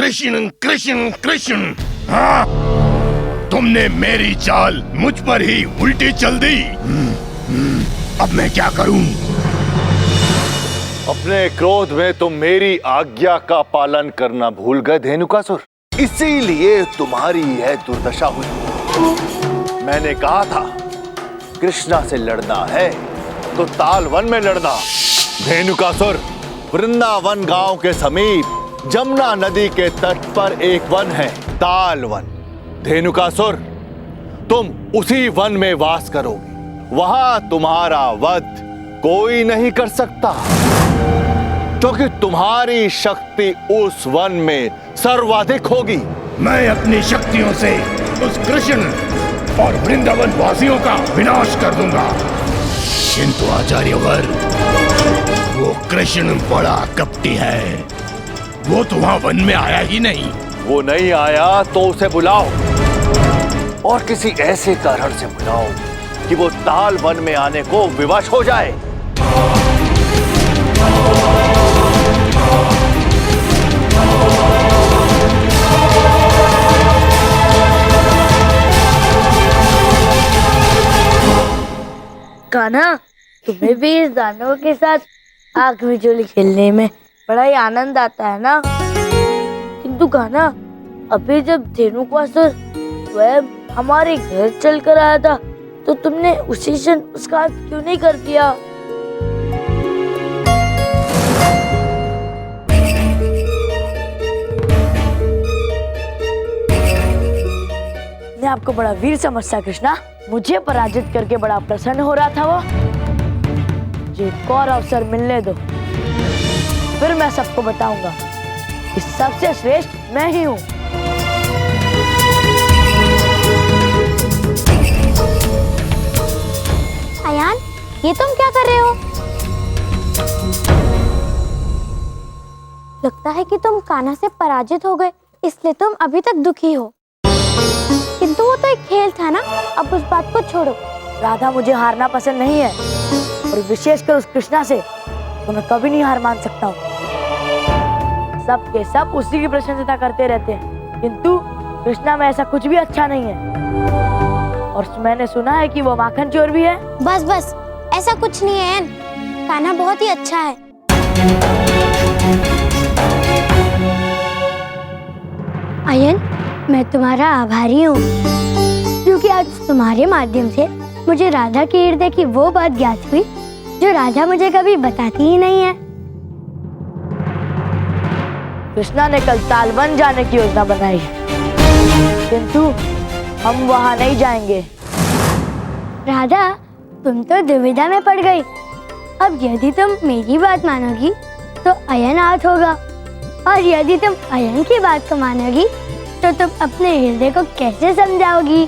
कृष्ण कृष्ण कृष्ण। हाँ, तुमने मेरी चाल मुझ पर ही उल्टी चल दी। अब मैं क्या करूं? अपने क्रोध में तुम मेरी आज्ञा का पालन करना भूल गए धेनुकासुर, इसीलिए तुम्हारी यह दुर्दशा हुई। मैंने कहा था कृष्णा से लड़ना है तो तालवन में लड़ना। धेनुकासुर, वृंदावन गांव के समीप जमुना नदी के तट पर एक वन है, तालवन। धेनुकासुर, तुम उसी वन में वास करोगे। वहां तुम्हारा वध कोई नहीं कर सकता, क्योंकि तुम्हारी शक्ति उस वन में सर्वाधिक होगी। मैं अपनी शक्तियों से उस कृष्ण और वृंदावन वासियों का विनाश कर दूंगा। किंतु आचार्यवर, वो कृष्ण बड़ा कपटी है। वो तो वहां वन में आया ही नहीं। वो नहीं आया तो उसे बुलाओ, और किसी ऐसे कारण से बुलाओ कि वो ताल वन में आने को विवश हो जाए। कान्हा, तुम्हें भी इस दानव के साथ आग बिजोली खेलने में बड़ा ही आनंद आता है ना? किंतु कान्हा, अभी जब धेनुकासुर स्वयं हमारे घर चल कर आया था तो तुमने उसी क्षण उसका अंत क्यों नहीं कर दिया? मैं आपको बड़ा वीर समझता कृष्णा। मुझे पराजित करके बड़ा प्रसन्न हो रहा था वो। मुझे एक और अवसर मिलने दो, फिर मैं सबको बताऊंगा कि सबसे श्रेष्ठ मैं ही हूँ। अयान, ये तुम क्या कर रहे हो? लगता है कि तुम कान्हा से पराजित हो गए, इसलिए तुम अभी तक दुखी हो। किंतु वो तो एक खेल था ना, अब उस बात को छोड़ो। राधा, मुझे हारना पसंद नहीं है, और विशेषकर उस कृष्णा से तो मैं कभी नहीं हार मान सकता हूँ। सब के सब उसी की प्रशंसा करते रहते हैं, किंतु कृष्णा में ऐसा कुछ भी अच्छा नहीं है। और मैंने सुना है कि वो माखन चोर भी है। बस बस, ऐसा कुछ नहीं है। कान्हा बहुत ही अच्छा है। अयन, मैं तुम्हारा आभारी हूँ, क्योंकि आज तुम्हारे माध्यम से मुझे राधा के हृदय की वो बात ज्ञात हुई जो राधा मुझे कभी बताती ही नहीं है। कृष्णा ने कल तालवन जाने की योजना बनाई, किंतु हम वहां नहीं जाएंगे। राधा, तुम तो दुविधा में पड़ गई। अब यदि तुम मेरी बात मानोगी तो अयन आउट होगा, और यदि तुम अयन की बात को मानोगी तो तुम अपने हृदय को कैसे समझाओगी?